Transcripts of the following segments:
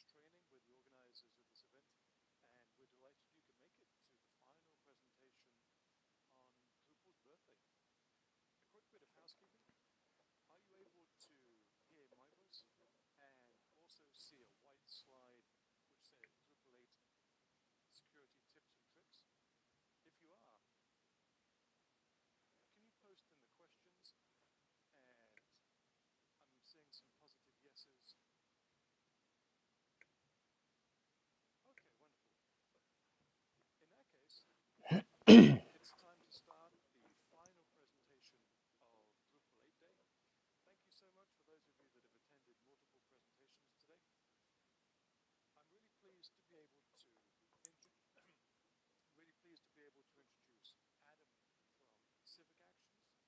training. We're the organizers of this event, and we're delighted you can make it to the final presentation on Drupal's birthday. A quick bit of housekeeping. Are you able to hear my voice and also see a white slide which says Drupal 8 security tips and tricks? If you are, can you post in the questions? And I'm seeing some positive yeses. Okay, wonderful. In that case, it's time to start the final presentation of Drupal 8 Day. Thank you so much for those of you that have attended multiple presentations today. I'm really pleased to be able to really pleased to be able to introduce Adam from Civic Actions.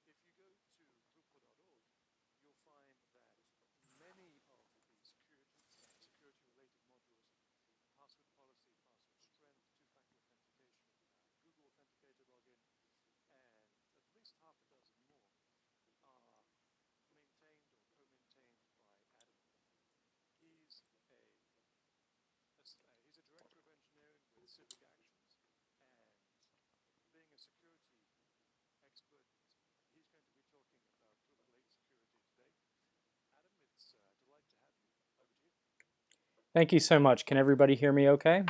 If you go to Drupal.org, you'll find that many of the security related modules, password policy, password strength, two-factor authentication, Google Authenticator login, and at least half a dozen more are maintained or co-maintained by Adam. He's a he's a director of engineering with Civic Actions, and being a security expert, he's going to be talking about Drupal 8 security today. Adam, it's a delight to have you. Over to you. Thank you so much. Can everybody hear me okay?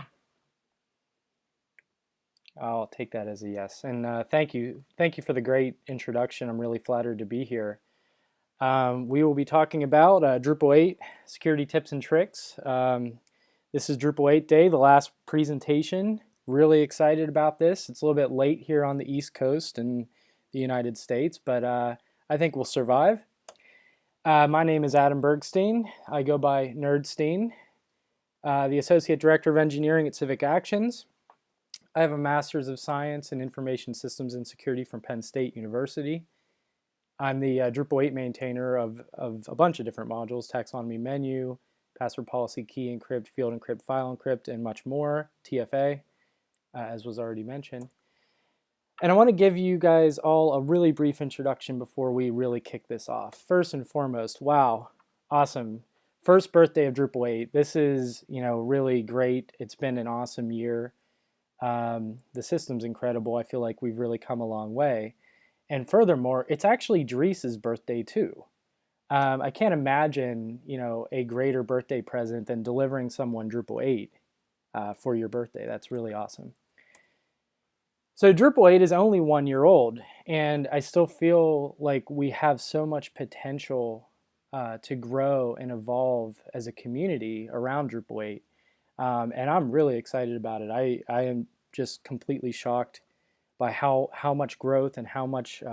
I'll take that as a yes. And thank you. Thank you for the great introduction. I'm really flattered to be here. We will be talking about Drupal 8 security tips and tricks. This is Drupal 8 Day, the last presentation. Really excited about this. It's a little bit late here on the East Coast in the United States, but I think we'll survive. My name is Adam Bergstein. I go by Nerdstein, the Associate Director of Engineering at Civic Actions. I have a Master's of Science in Information Systems and Security from Penn State University. I'm the Drupal 8 maintainer of a bunch of different modules: taxonomy menu, password policy, key encrypt, field encrypt, file encrypt, and much more, TFA, as was already mentioned. And I want to give you guys all a really brief introduction before we really kick this off. First and foremost, wow, awesome. First birthday of Drupal 8. This is, really great. It's been an awesome year. The system's incredible. I feel like we've really come a long way. And furthermore, it's actually Dries' birthday too. I can't imagine, a greater birthday present than delivering someone Drupal 8 for your birthday. That's really awesome. So Drupal 8 is only 1 year old, and I still feel like we have so much potential to grow and evolve as a community around Drupal 8. And I'm really excited about it. I am just completely shocked by how much growth and how much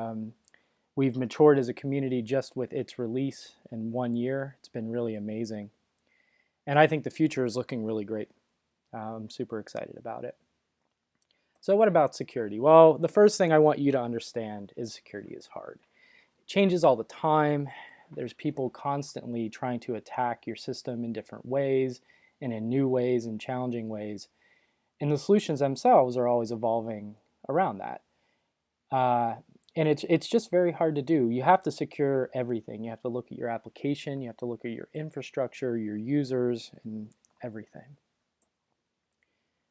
we've matured as a community just with its release in 1 year. It's been really amazing. And I think the future is looking really great. I'm super excited about it. So what about security? Well, the first thing I want you to understand is security is hard. It changes all the time. There's people constantly trying to attack your system in different ways and in new ways and challenging ways. And the solutions themselves are always evolving around that. And it's just very hard to do. You have to secure everything. You have to look at your application, you have to look at your infrastructure, your users, and everything.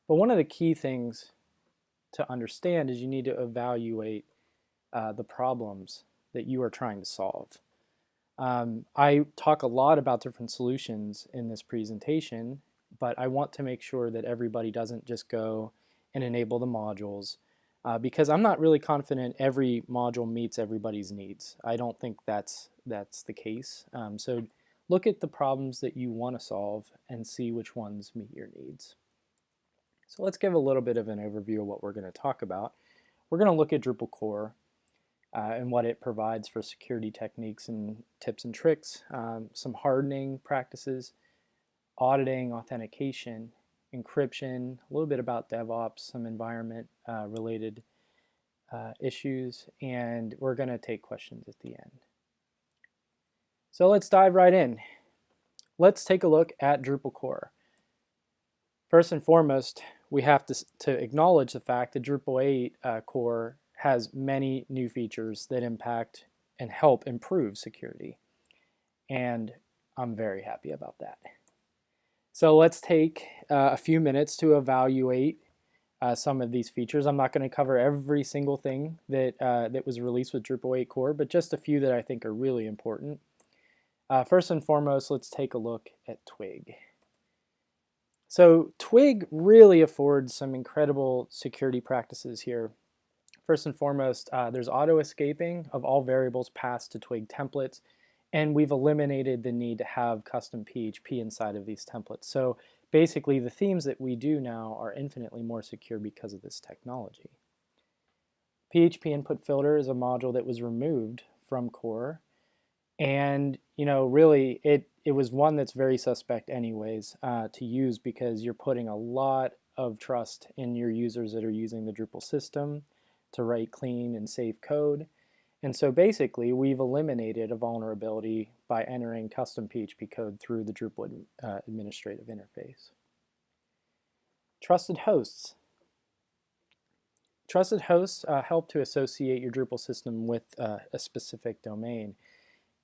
But one of the key things to understand is you need to evaluate the problems that you are trying to solve. I talk a lot about different solutions in this presentation, but I want to make sure that everybody doesn't just go and enable the modules because I'm not really confident every module meets everybody's needs. I don't think that's the case. So look at the problems that you want to solve and see which ones meet your needs. So let's give a little bit of an overview of what we're going to talk about. We're going to look at Drupal core and what it provides for security techniques and tips and tricks, some hardening practices, auditing, authentication, encryption, a little bit about DevOps, some environment related issues, and we're going to take questions at the end. So let's dive right in. Let's take a look at Drupal core. First and foremost, we have to acknowledge the fact that Drupal 8 core has many new features that impact and help improve security. And I'm very happy about that. So let's take a few minutes to evaluate some of these features. I'm not going to cover every single thing that was released with Drupal 8 core, but just a few that I think are really important. First and foremost, let's take a look at Twig. So Twig really affords some incredible security practices here. First and foremost, there's auto escaping of all variables passed to Twig templates, and we've eliminated the need to have custom PHP inside of these templates. So basically, the themes that we do now are infinitely more secure because of this technology. PHP input filter is a module that was removed from core, and really it was one that's very suspect anyways to use, because you're putting a lot of trust in your users that are using the Drupal system to write clean and safe code. And so basically we've eliminated a vulnerability by entering custom PHP code through the Drupal administrative interface. Trusted hosts. Trusted hosts help to associate your Drupal system with a specific domain.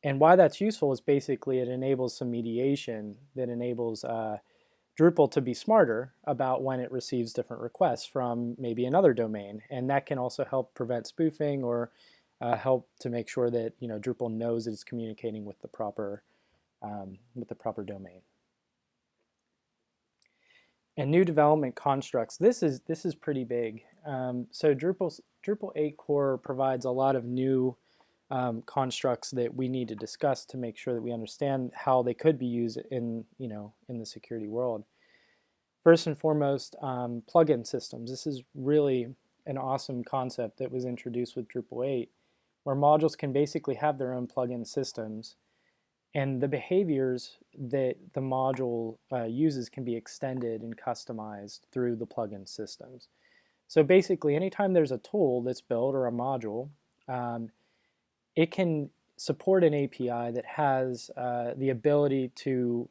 And why that's useful is basically it enables some mediation that enables Drupal to be smarter about when it receives different requests from maybe another domain. And that can also help prevent spoofing, or help to make sure that Drupal knows it's communicating with the proper domain. And new development constructs. This is pretty big. So Drupal 8 core provides a lot of new constructs that we need to discuss to make sure that we understand how they could be used in the security world. First and foremost, plugin systems. This is really an awesome concept that was introduced with Drupal 8, where modules can basically have their own plugin systems, and the behaviors that the module uses can be extended and customized through the plugin systems. So basically, anytime there's a tool that's built or a module, it can support an API that has the ability to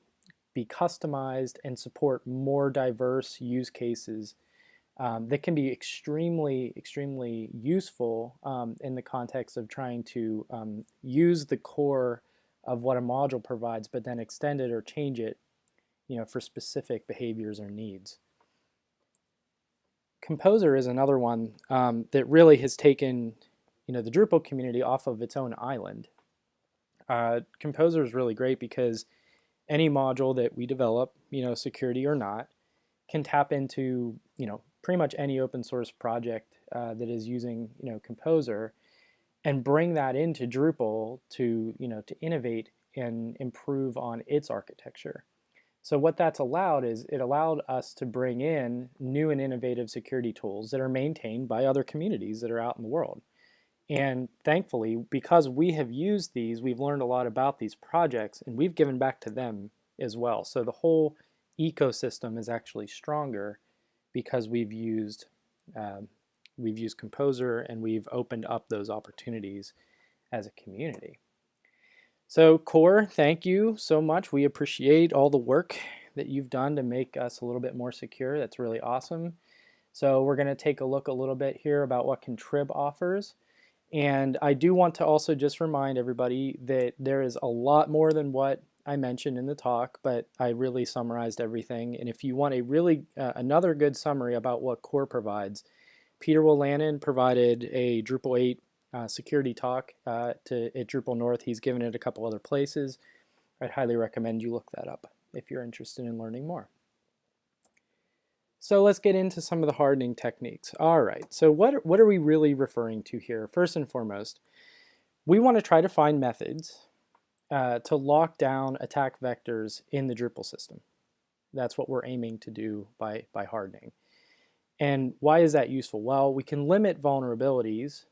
be customized and support more diverse use cases that can be extremely, extremely useful in the context of trying to use the core of what a module provides, but then extend it or change it, for specific behaviors or needs. Composer is another one that really has taken the Drupal community off of its own island. Composer is really great because any module that we develop, security or not, can tap into pretty much any open source project that is using Composer, and bring that into Drupal to to innovate and improve on its architecture. So what that's allowed is it allowed us to bring in new and innovative security tools that are maintained by other communities that are out in the world. And thankfully, because we have used these, we've learned a lot about these projects, and we've given back to them as well. So the whole ecosystem is actually stronger because we've used Composer, and we've opened up those opportunities as a community. So Core, thank you so much. We appreciate all the work that you've done to make us a little bit more secure. That's really awesome. So we're going to take a look a little bit here about what Contrib offers. And I do want to also just remind everybody that there is a lot more than what I mentioned in the talk, but I really summarized everything. And if you want a really another good summary about what Core provides, Peter Willanen provided a Drupal 8 security talk at Drupal North. He's given it a couple other places. I'd highly recommend you look that up if you're interested in learning more. So let's get into some of the hardening techniques. All right, so what are we really referring to here? First and foremost, we want to try to find methods to lock down attack vectors in the Drupal system. That's what we're aiming to do by hardening. And why is that useful? Well, we can limit vulnerabilities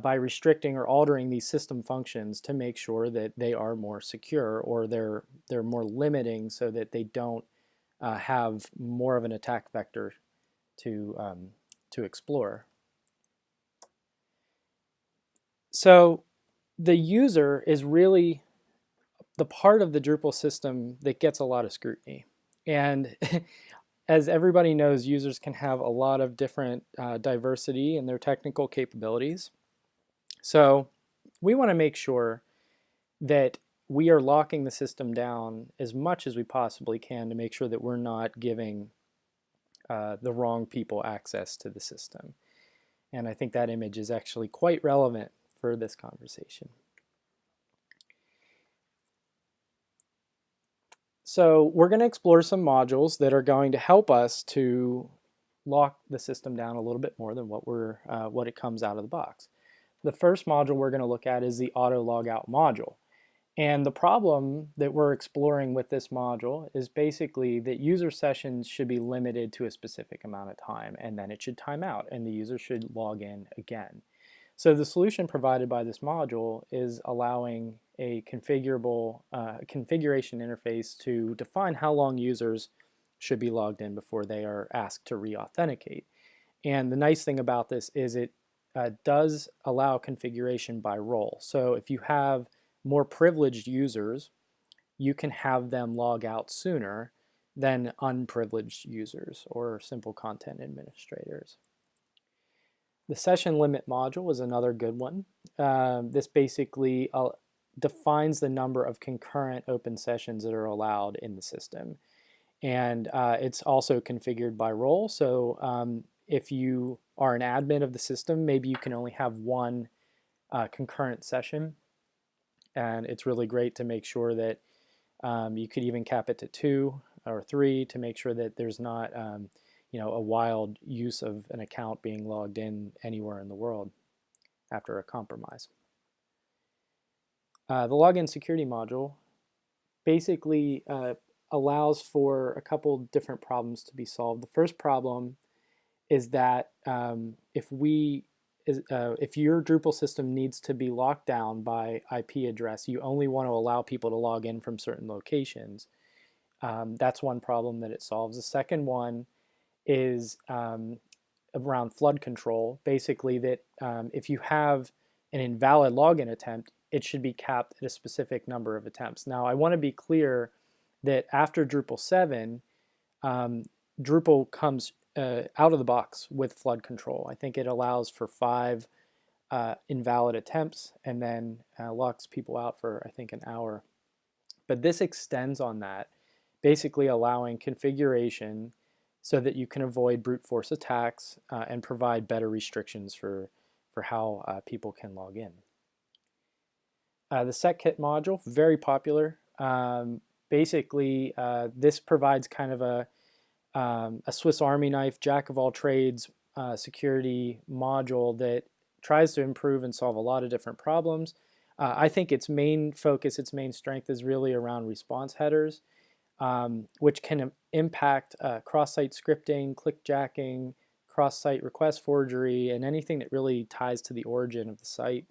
by restricting or altering these system functions to make sure that they are more secure, or they're more limiting so that they don't have more of an attack vector to explore. So the user is really the part of the Drupal system that gets a lot of scrutiny. And as everybody knows, users can have a lot of different diversity in their technical capabilities. So we want to make sure that we are locking the system down as much as we possibly can to make sure that we're not giving the wrong people access to the system. And I think that image is actually quite relevant for this conversation. So we're going to explore some modules that are going to help us to lock the system down a little bit more than what it comes out of the box. The first module we're going to look at is the auto logout module. And the problem that we're exploring with this module is basically that user sessions should be limited to a specific amount of time, and then it should time out and the user should log in again. So the solution provided by this module is allowing a configurable configuration interface to define how long users should be logged in before they are asked to re-authenticate. And the nice thing about this is it does allow configuration by role. So if you have more privileged users, you can have them log out sooner than unprivileged users or simple content administrators. The session limit module is another good one. This basically defines the number of concurrent open sessions that are allowed in the system. And it's also configured by role. So if you are an admin of the system, maybe you can only have one concurrent session. And it's really great to make sure that you could even cap it to 2 or 3 to make sure that there's not a wild use of an account being logged in anywhere in the world after a compromise. The login security module basically allows for a couple different problems to be solved. The first problem is that if your Drupal system needs to be locked down by IP address, you only want to allow people to log in from certain locations. That's one problem that it solves. The second one is around flood control. Basically that if you have an invalid login attempt, it should be capped at a specific number of attempts. Now I want to be clear that after Drupal 7, Drupal comes out of the box with flood control. I think it allows for 5 invalid attempts and then locks people out for, I think, an hour. But this extends on that, basically allowing configuration so that you can avoid brute force attacks and provide better restrictions for how people can log in. The SecKit module, very popular. Basically, this provides kind of a Swiss Army knife, jack of all trades security module that tries to improve and solve a lot of different problems. I think its main focus, its main strength is really around response headers, which can impact cross-site scripting, clickjacking, cross-site request forgery, and anything that really ties to the origin of the site.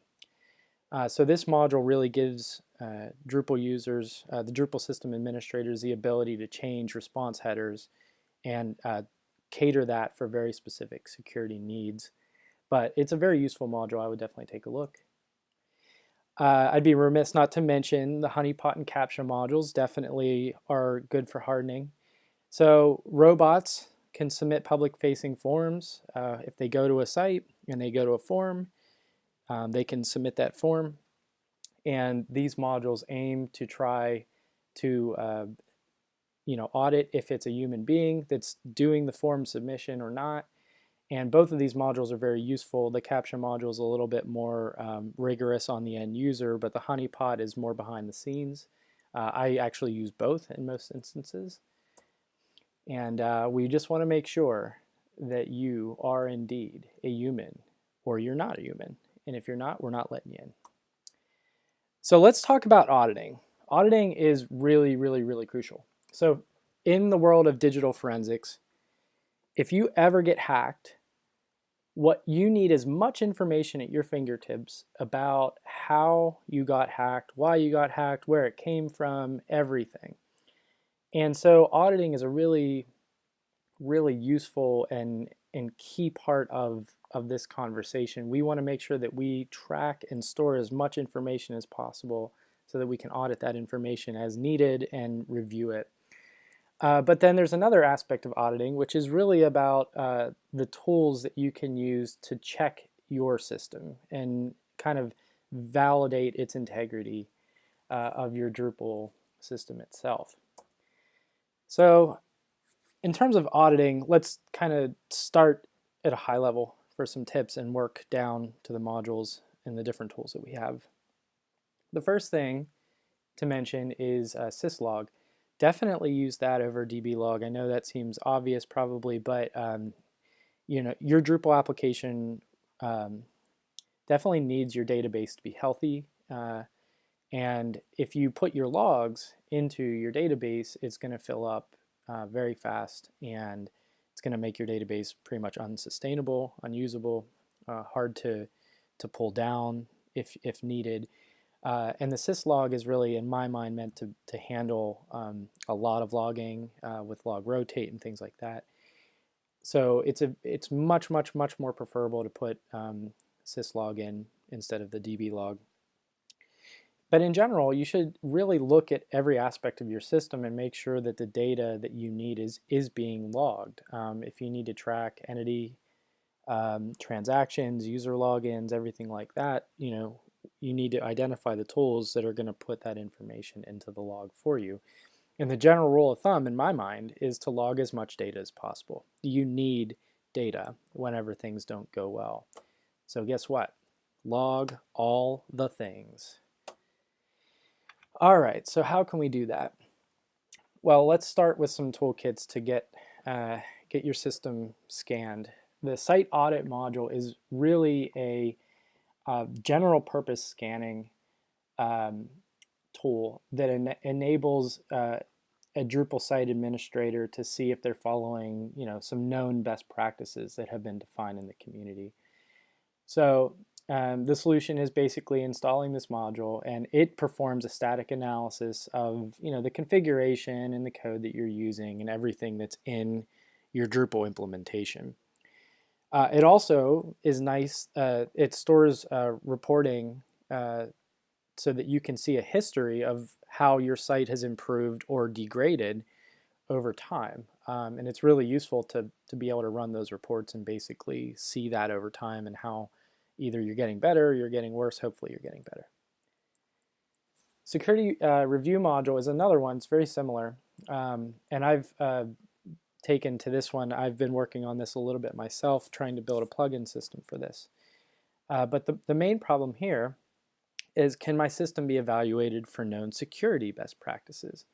So this module really gives Drupal users, the Drupal system administrators, the ability to change response headers and cater that for very specific security needs. But it's a very useful module. I would definitely take a look. I'd be remiss not to mention the honeypot and CAPTCHA modules definitely are good for hardening. So robots can submit public-facing forms. If they go to a site and they go to a form, they can submit that form. And these modules aim to try to audit if it's a human being that's doing the form submission or not. And both of these modules are very useful. The CAPTCHA module is a little bit more rigorous on the end user, but the honeypot is more behind the scenes. I actually use both in most instances. And we just want to make sure that you are indeed a human, or you're not a human. And if you're not, we're not letting you in. So let's talk about auditing. Auditing is really, really, really crucial. So in the world of digital forensics, if you ever get hacked, what you need is much information at your fingertips about how you got hacked, why you got hacked, where it came from, everything. And so auditing is a really, really useful and key part of this conversation. We want to make sure that we track and store as much information as possible so that we can audit that information as needed and review it. But then there's another aspect of auditing, which is really about the tools that you can use to check your system and kind of validate its integrity. of your Drupal system itself. So in terms of auditing, let's kind of start at a high level for some tips and work down to the modules and the different tools that we have. The first thing to mention is syslog. Definitely use that over dblog. I know that seems obvious probably, but your Drupal application definitely needs your database to be healthy. And if you put your logs into your database, it's going to fill up very fast, and it's going to make your database pretty much unsustainable, unusable, hard to pull down if needed. And the syslog is really, in my mind, meant to handle a lot of logging with log rotate and things like that. So it's much more preferable to put syslog in instead of the dblog. But in general, you should really look at every aspect of your system and make sure that the data that you need is being logged. If you need to track entity transactions, user logins, everything like that, you need to identify the tools that are going to put that information into the log for you. And the general rule of thumb, in my mind, is to log as much data as possible. You need data whenever things don't go well. So guess what? Log all the things. All right, so how can we do that? Well, let's start with some toolkits to get your system scanned. The site audit module is really a general purpose scanning tool that enables a Drupal site administrator to see if they're following some known best practices that have been defined in the community. So the solution is basically installing this module, and it performs a static analysis of the configuration and the code that you're using and everything that's in your Drupal implementation. It also is nice. It stores reporting so that you can see a history of how your site has improved or degraded over time. And it's really useful to be able to run those reports and basically see that over time and how either you're getting better, you're getting worse, hopefully you're getting better. Security review module is another one. It's very similar. And I've taken to this one. I've been working on this a little bit myself, trying to build a plugin system for this. But the main problem here is, can my system be evaluated for known security best practices?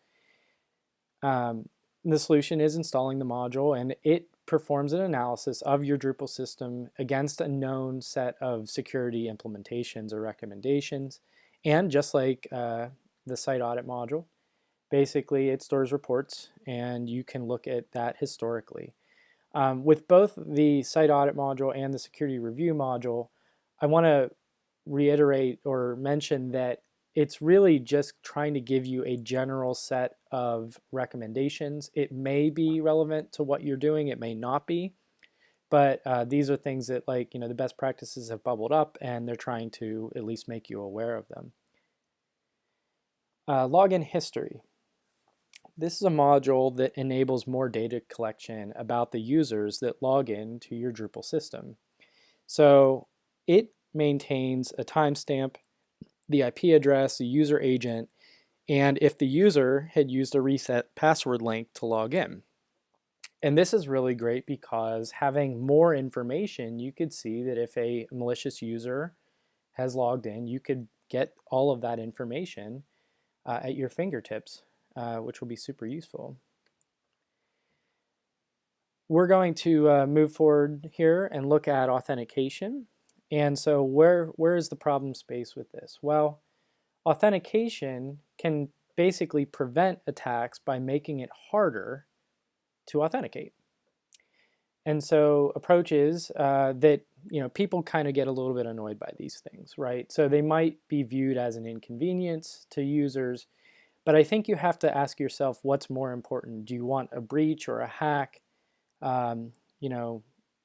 The solution is installing the module, and it performs an analysis of your Drupal system against a known set of security implementations or recommendations. And just like the site audit module, basically it stores reports, and you can look at that historically. With both the site audit module and the security review module, I want to reiterate or mention that it's really just trying to give you a general set of recommendations. It may be relevant to what you're doing, it may not be, but these are things that, like, the best practices have bubbled up, and they're trying to at least make you aware of them. Login history. This is a module that enables more data collection about the users that log in to your Drupal system. So it maintains a timestamp, the IP address, the user agent, and if the user had used a reset password link to log in. And this is really great because having more information, you could see that if a malicious user has logged in, you could get all of that information at your fingertips, which will be super useful. We're going to move forward here and look at authentication. And so where is the problem space with this? Well, authentication can basically prevent attacks by making it harder to authenticate. And so approaches that people kind of get a little bit annoyed by these things, right? So they might be viewed as an inconvenience to users, but I think you have to ask yourself, what's more important? Do you want a breach or a hack?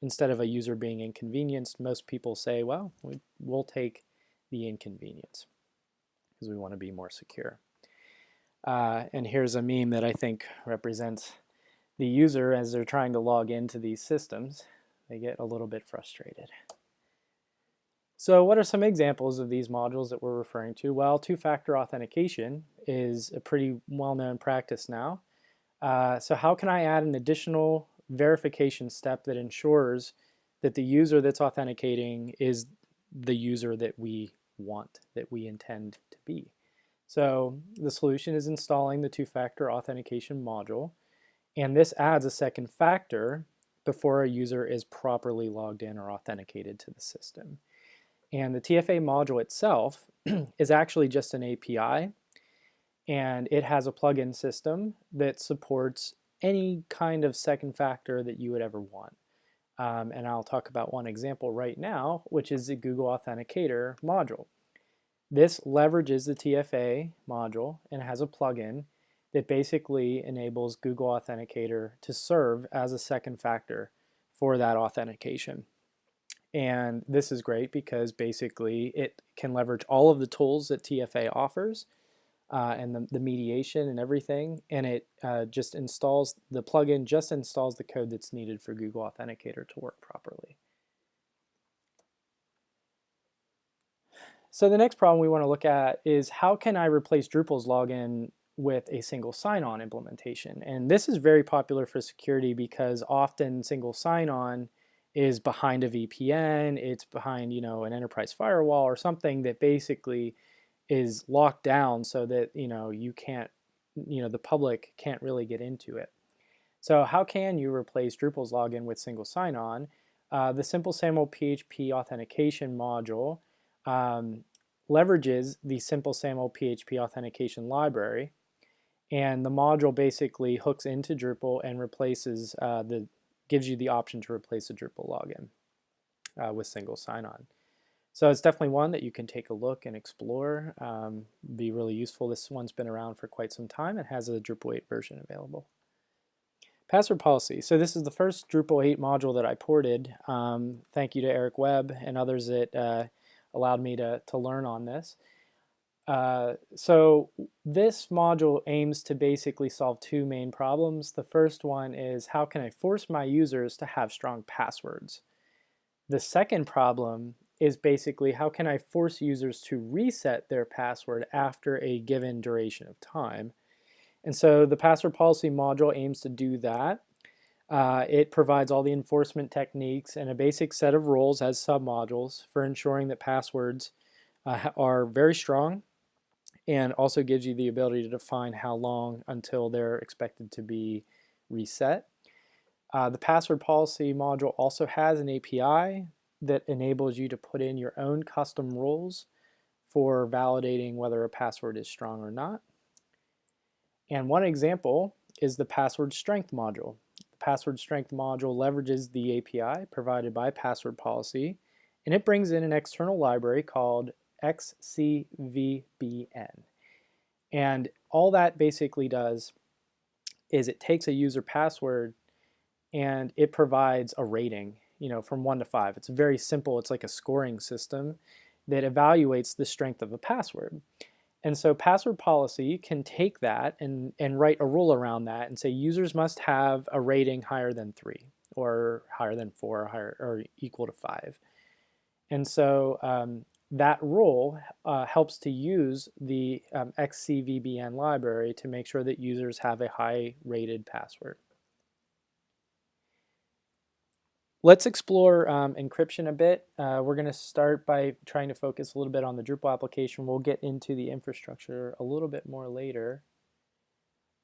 Instead of a user being inconvenienced, most people say, well, we'll take the inconvenience because we want to be more secure. And here's a meme that I think represents the user as they're trying to log into these systems. They get a little bit frustrated. So what are some examples of these modules that we're referring to? Well, two-factor authentication is a pretty well-known practice now. So how can I add an additional verification step that ensures that the user that's authenticating is the user that we want, that we intend to be? So the solution is installing the two-factor authentication module, and this adds a second factor before a user is properly logged in or authenticated to the system. And the TFA module itself is actually just an API, and it has a plugin system that supports any kind of second factor that you would ever want. And I'll talk about one example right now, which is the Google Authenticator module. This leverages the TFA module and has a plugin that basically enables Google Authenticator to serve as a second factor for that authentication. And this is great because basically it can leverage all of the tools that TFA offers and the mediation and everything, and it just installs, the plugin just installs the code that's needed for Google Authenticator to work properly. So the next problem we want to look at is how can I replace Drupal's login with a single sign-on implementation? And this is very popular for security because often single sign-on is behind a VPN, it's behind, you know, an enterprise firewall or something that basically is locked down so that, you know, you can't, you know, the public can't really get into it. So how can you replace Drupal's login with single sign-on? The Simple SAML PHP authentication module leverages the Simple SAML PHP authentication library, and the module basically hooks into Drupal and replaces gives you the option to replace a Drupal login with single sign-on. So it's definitely one that you can take a look and explore. Be really useful. This one's been around for quite some time. It has a Drupal 8 version available. Password policy. So this is the first Drupal 8 module that I ported. Thank you to Eric Webb and others that allowed me to learn on this. So this module aims to basically solve two main problems. The first one is how can I force my users to have strong passwords? The second problem is basically how can I force users to reset their password after a given duration of time? And so the password policy module aims to do that. It provides all the enforcement techniques and a basic set of rules as submodules for ensuring that passwords are very strong, and also gives you the ability to define how long until they're expected to be reset. The password policy module also has an API that enables you to put in your own custom rules for validating whether a password is strong or not. And one example is the password strength module. The password strength module leverages the API provided by password policy, and it brings in an external library called XCVBN. And all that basically does is it takes a user password and it provides a rating, you know, from 1 to 5. It's very simple. It's like a scoring system that evaluates the strength of a password. And so password policy can take that and write a rule around that and say users must have a rating higher than 3 or higher than 4 or, higher, or equal to 5. And so that rule helps to use the XCVBN library to make sure that users have a high rated password. Let's explore encryption a bit. We're going to start by trying to focus a little bit on the Drupal application. We'll get into the infrastructure a little bit more later.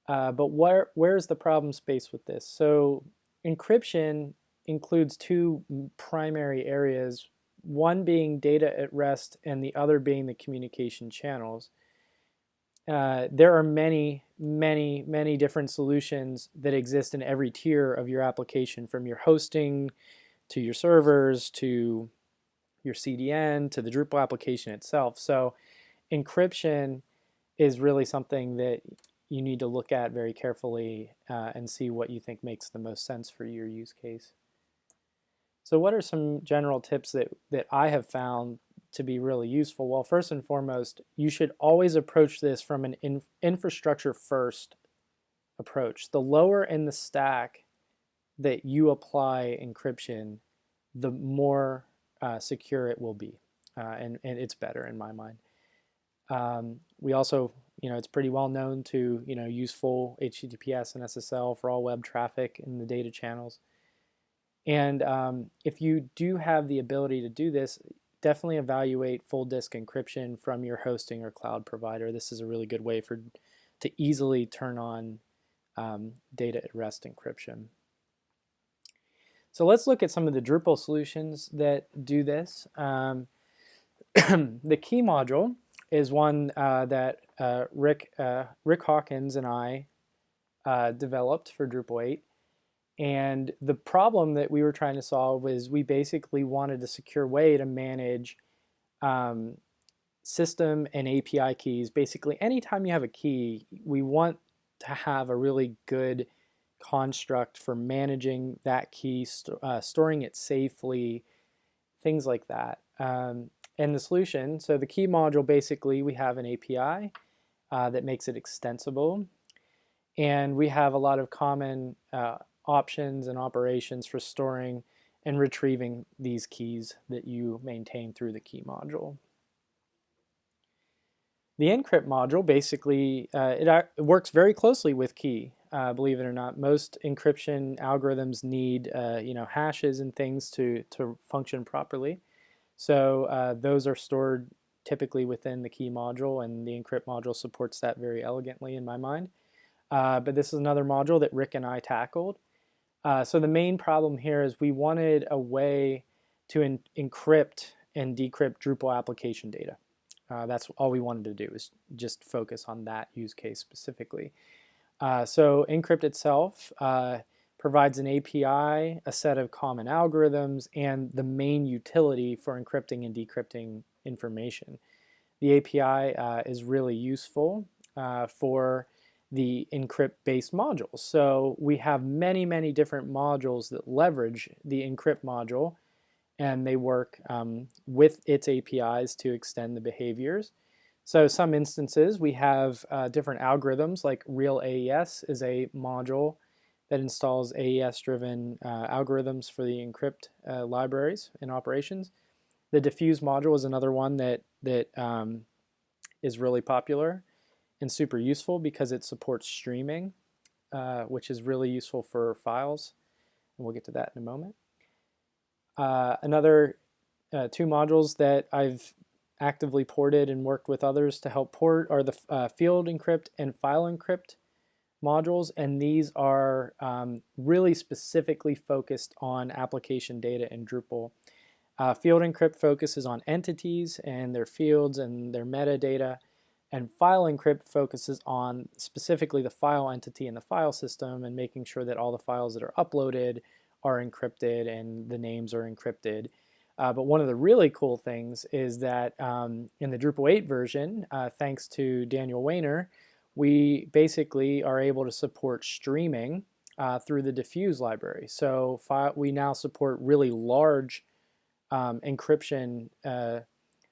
But where's the problem space with this? So encryption includes two primary areas, one being data at rest and the other being the communication channels. There are many different solutions that exist in every tier of your application, from your hosting to your servers to your CDN to the Drupal application itself. So encryption is really something that you need to look at very carefully and see what you think makes the most sense for your use case. So what are some general tips that I have found to be really useful? Well, first and foremost, you should always approach this from an infrastructure first approach. The lower in the stack that you apply encryption, the more secure it will be. and it's better in my mind. We also, it's pretty well known to, use full HTTPS and SSL for all web traffic in the data channels. And if you do have the ability to do this, definitely evaluate full disk encryption from your hosting or cloud provider. This is a really good way to easily turn on data at rest encryption. So let's look at some of the Drupal solutions that do this. The key module is one that Rick Hawkins and I developed for Drupal 8. And the problem that we were trying to solve is we basically wanted a secure way to manage system and API keys. Basically, anytime you have a key, we want to have a really good construct for managing that key, storing it safely, things like that. And the solution, so the key module, basically, we have an API that makes it extensible. And we have a lot of common options and operations for storing and retrieving these keys that you maintain through the key module. The encrypt module basically it works very closely with key. Believe it or not, most encryption algorithms need hashes and things to function properly. So those are stored typically within the key module, and the encrypt module supports that very elegantly in my mind. But this is another module that Rick and I tackled. So the main problem here is we wanted a way to encrypt and decrypt Drupal application data. That's all we wanted to do, is just focus on that use case specifically. So encrypt itself provides an API, a set of common algorithms, and the main utility for encrypting and decrypting information. The API is really useful for the encrypt-based modules. So we have many, many different modules that leverage the encrypt module, and they work with its APIs to extend the behaviors. So some instances, we have different algorithms, like Real AES is a module that installs AES-driven algorithms for the encrypt libraries and operations. The diffuse module is another one that is really popular and super useful because it supports streaming, which is really useful for files. And we'll get to that in a moment. Another two modules that I've actively ported and worked with others to help port are the field encrypt and file encrypt modules, and these are really specifically focused on application data in Drupal. Field encrypt focuses on entities and their fields and their metadata, and file encrypt focuses on specifically the file entity and the file system and making sure that all the files that are uploaded are encrypted and the names are encrypted. But one of the really cool things is that in the Drupal 8 version, thanks to Daniel Weiner, we basically are able to support streaming through the diffuse library. So we now support really large encryption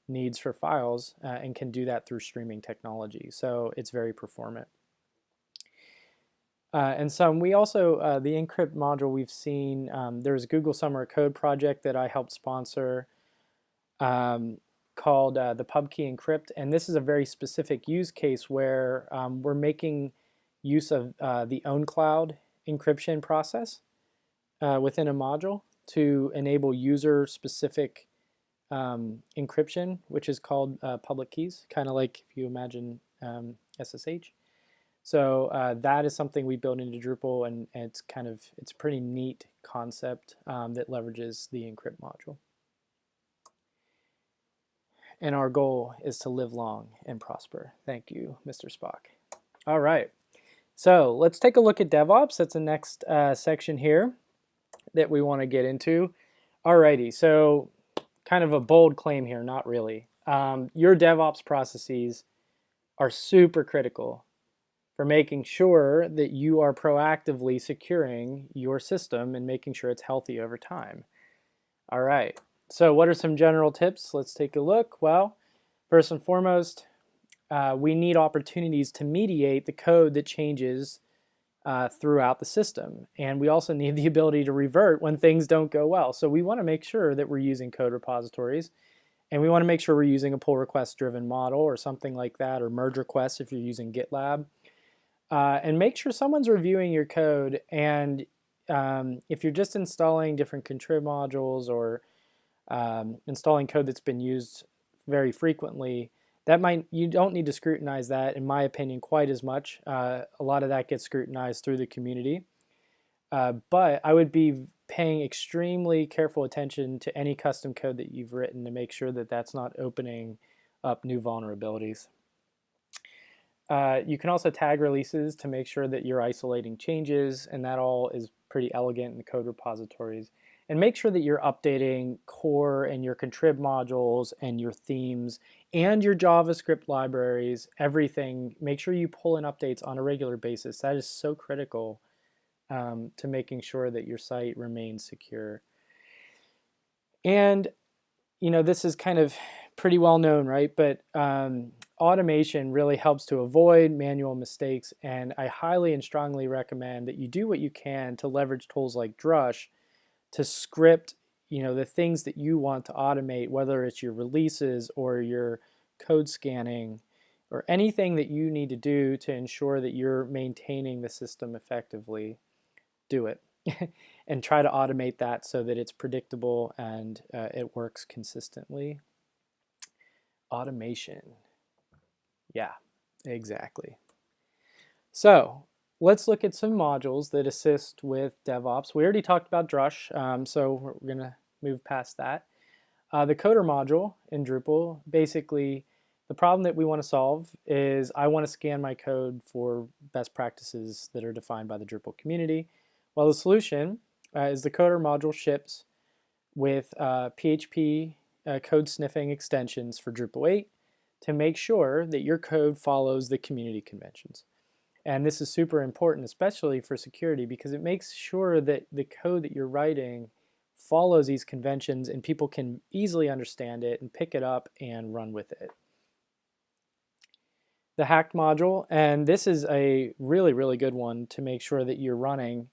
needs for files and can do that through streaming technology. So it's very performant. And we also, the encrypt module we've seen, there's a Google Summer Code project that I helped sponsor called the PubKey Encrypt. And this is a very specific use case where we're making use of the OwnCloud encryption process within a module to enable user-specific encryption, which is called public keys, kind of like if you imagine SSH. So that is something we built into Drupal, and it's a pretty neat concept that leverages the encrypt module. And our goal is to live long and prosper. Thank you, Mr. Spock. All right, so let's take a look at DevOps. That's the next section here that we want to get into. Alrighty, so kind of a bold claim here, not really. Your DevOps processes are super critical for making sure that you are proactively securing your system and making sure it's healthy over time. All right, so what are some general tips? Let's take a look. Well, first and foremost, we need opportunities to mediate the code that changes throughout the system. And we also need the ability to revert when things don't go well. So we want to make sure that we're using code repositories And we want to make sure we're using a pull request driven model or something like that, or merge requests if you're using GitLab. And make sure someone's reviewing your code. And if you're just installing different contrib modules or installing code that's been used very frequently, you don't need to scrutinize that, in my opinion, quite as much. A lot of that gets scrutinized through the community. But I would be paying extremely careful attention to any custom code that you've written to make sure that that's not opening up new vulnerabilities. You can also tag releases to make sure that you're isolating changes, and that all is pretty elegant in the code repositories. And make sure that you're updating core and your contrib modules and your themes and your JavaScript libraries, everything. Make sure you pull in updates on a regular basis. That is so critical to making sure that your site remains secure. And, this is kind of pretty well known, right? But automation really helps to avoid manual mistakes, and I highly and strongly recommend that you do what you can to leverage tools like Drush to script the things that you want to automate, whether it's your releases or your code scanning or anything that you need to do to ensure that you're maintaining the system effectively. Do it and try to automate that so that it's predictable and it works consistently. Automation. Yeah, exactly. So let's look at some modules that assist with DevOps. We already talked about Drush, so we're going to move past that. The coder module in Drupal, basically the problem that we want to solve is I want to scan my code for best practices that are defined by the Drupal community. Well, the solution is the coder module ships with PHP code sniffing extensions for Drupal 8 to make sure that your code follows the community conventions. And this is super important, especially for security, because it makes sure that the code that you're writing follows these conventions and people can easily understand it and pick it up and run with it. The hacked module, and this is a really, really good one to make sure that you're running.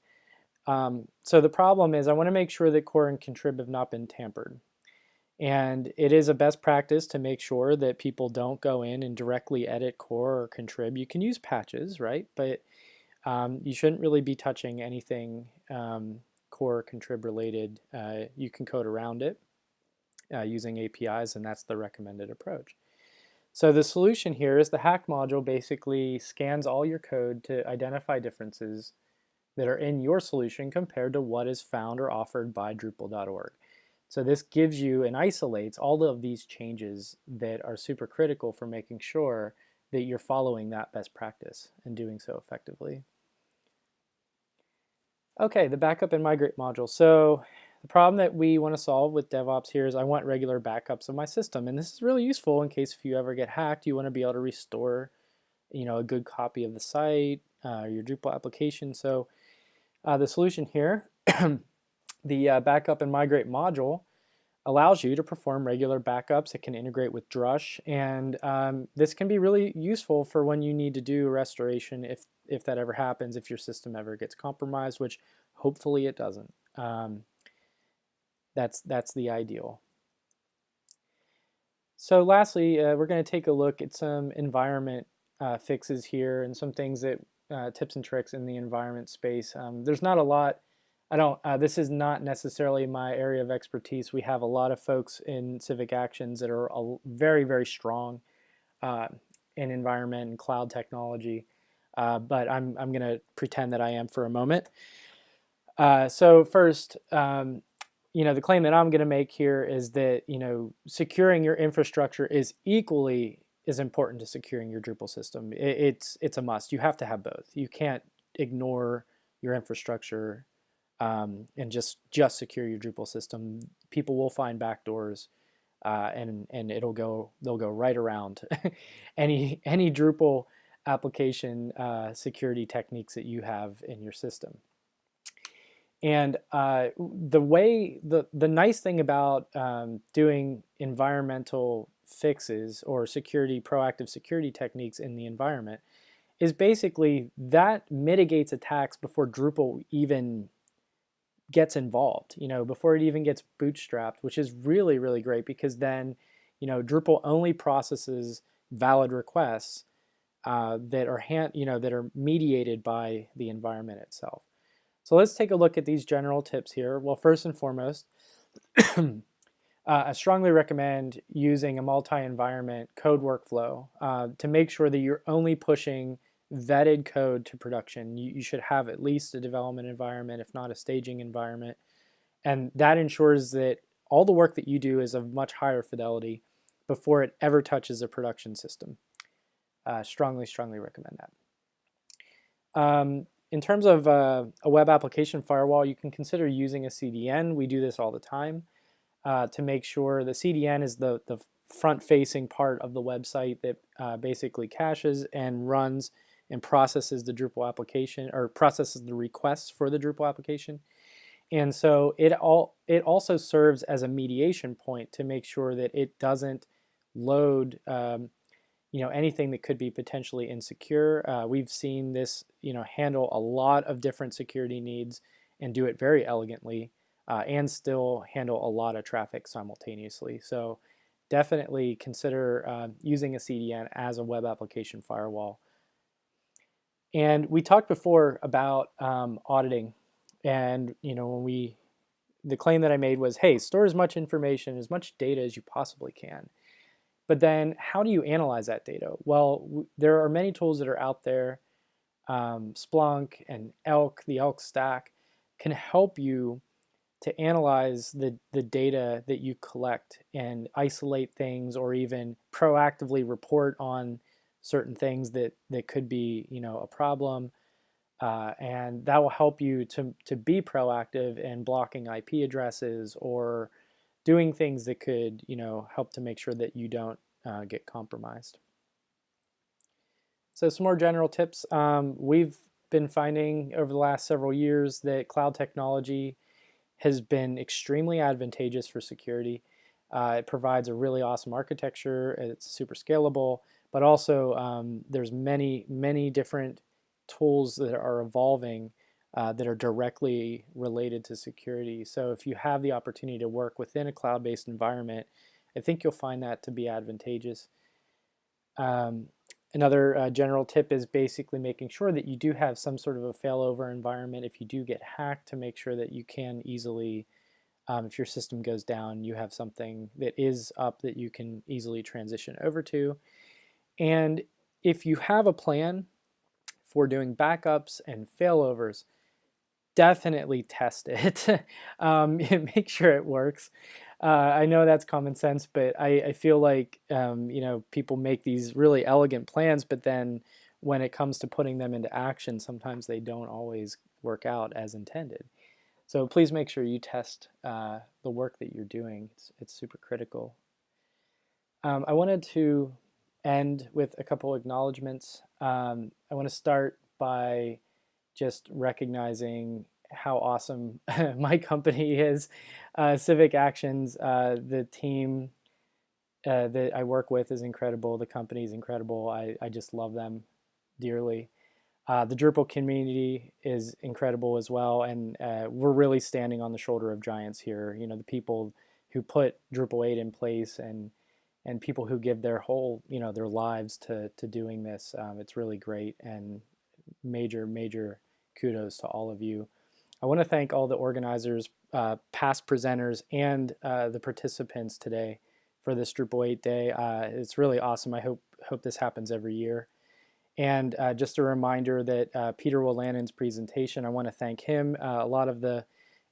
So the problem is I want to make sure that core and contrib have not been tampered. And it is a best practice to make sure that people don't go in and directly edit core or contrib. You can use patches, right? But you shouldn't really be touching anything core or contrib related. You can code around it using APIs, and that's the recommended approach. So the solution here is the hack module basically scans all your code to identify differences that are in your solution compared to what is found or offered by Drupal.org. So this gives you and isolates all of these changes that are super critical for making sure that you're following that best practice and doing so effectively. Okay, the backup and migrate module. So the problem that we want to solve with DevOps here is I want regular backups of my system, and this is really useful in case if you ever get hacked, you want to be able to restore, a good copy of the site, your Drupal application. So the solution here, the backup and migrate module, allows you to perform regular backups. It can integrate with Drush, and this can be really useful for when you need to do restoration if that ever happens, if your system ever gets compromised, which hopefully it doesn't. That's the ideal. So lastly, we're going to take a look at some environment fixes here and some things that tips and tricks in the environment space. There's not a lot. This is not necessarily my area of expertise. We have a lot of folks in Civic Actions that are very, very strong in environment and cloud technology, but I'm going to pretend that I am for a moment. So first, the claim that I'm going to make here is that securing your infrastructure is equally as important to securing your Drupal system. It's a must. You have to have both. You can't ignore your infrastructure and just secure your Drupal system. People will find backdoors, and they'll go right around any Drupal application security techniques that you have in your system. And the nice thing about doing environmental fixes or proactive security techniques in the environment is basically that mitigates attacks before Drupal even gets involved, before it even gets bootstrapped, which is really, really great, because then Drupal only processes valid requests that are that are mediated by the environment itself. So let's take a look at these general tips here. Well, first and foremost, I strongly recommend using a multi-environment code workflow to make sure that you're only pushing vetted code to production. You should have at least a development environment, if not a staging environment. And that ensures that all the work that you do is of much higher fidelity before it ever touches a production system. Strongly, strongly recommend that. In terms of a web application firewall, you can consider using a CDN. We do this all the time to make sure the CDN is the front-facing part of the website that basically caches and runs and processes the Drupal application, or processes the requests for the Drupal application. And so it also serves as a mediation point to make sure that it doesn't load anything that could be potentially insecure. We've seen this handle a lot of different security needs and do it very elegantly and still handle a lot of traffic simultaneously. So definitely consider using a CDN as a web application firewall. And we talked before about auditing, and the claim that I made was, hey, store as much information, as much data as you possibly can. But then how do you analyze that data? Well, there are many tools that are out there. Splunk and Elk, the Elk stack, can help you to analyze the data that you collect and isolate things, or even proactively report on certain things that could be a problem. And that will help you to be proactive in blocking IP addresses or doing things that could help to make sure that you don't get compromised. So some more general tips. We've been finding over the last several years that cloud technology has been extremely advantageous for security. It provides a really awesome architecture. It's super scalable, but also there's many different tools that are evolving that are directly related to security. So if you have the opportunity to work within a cloud-based environment, I think you'll find that to be advantageous. Another general tip is basically making sure that you do have some sort of a failover environment if you do get hacked, to make sure that you can easily, if your system goes down, you have something that is up that you can easily transition over to. And if you have a plan for doing backups and failovers, definitely test it. Make sure it works. I know that's common sense, but I feel like people make these really elegant plans, but then when it comes to putting them into action, sometimes they don't always work out as intended. So please make sure you test the work that you're doing. It's super critical. I wanted to end with a couple acknowledgments. I want to start by just recognizing how awesome my company is. Civic Actions, the team that I work with is incredible. The company is incredible. I just love them dearly. The Drupal community is incredible as well, and we're really standing on the shoulder of giants here. The people who put Drupal 8 in place, and people who give their whole, their lives to doing this. It's really great, and major kudos to all of you. I want to thank all the organizers, past presenters, and the participants today for this Drupal 8 Day. It's really awesome. I hope this happens every year. And just a reminder that Peter Willanen's presentation, I want to thank him. A lot of the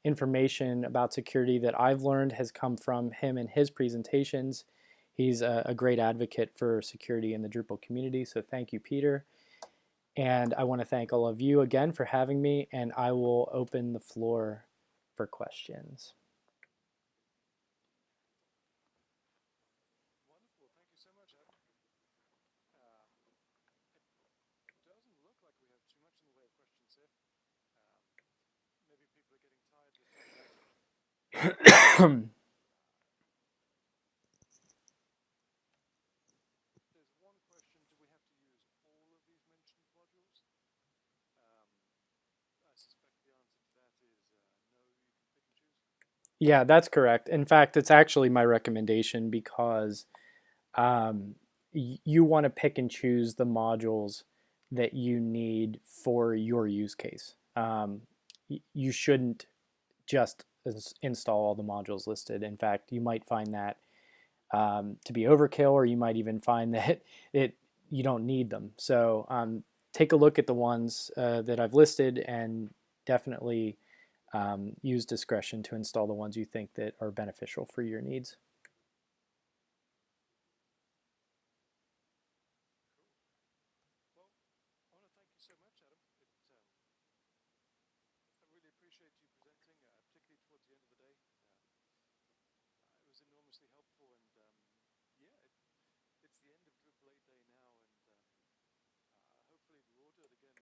information about security that I've learned has come from him and his presentations. He's a great advocate for security in the Drupal community, so thank you, Peter. And I want to thank all of you again for having me, and I will open the floor for questions. Wonderful. Thank you so much, Adam. It doesn't look like we have too much in the way of questions here. Maybe people are getting tired this time of day. There's one question: do we have to use all of these mentioned modules? I suspect the answer to that is no. You can pick and choose. Yeah, that's correct. In fact, it's actually my recommendation because um, you want to pick and choose the modules that you need for your use case. You shouldn't just install all the modules listed. In fact, you might find that to be overkill, or you might even find that you don't need them. So take a look at the ones that I've listed, and definitely use discretion to install the ones you think that are beneficial for your needs.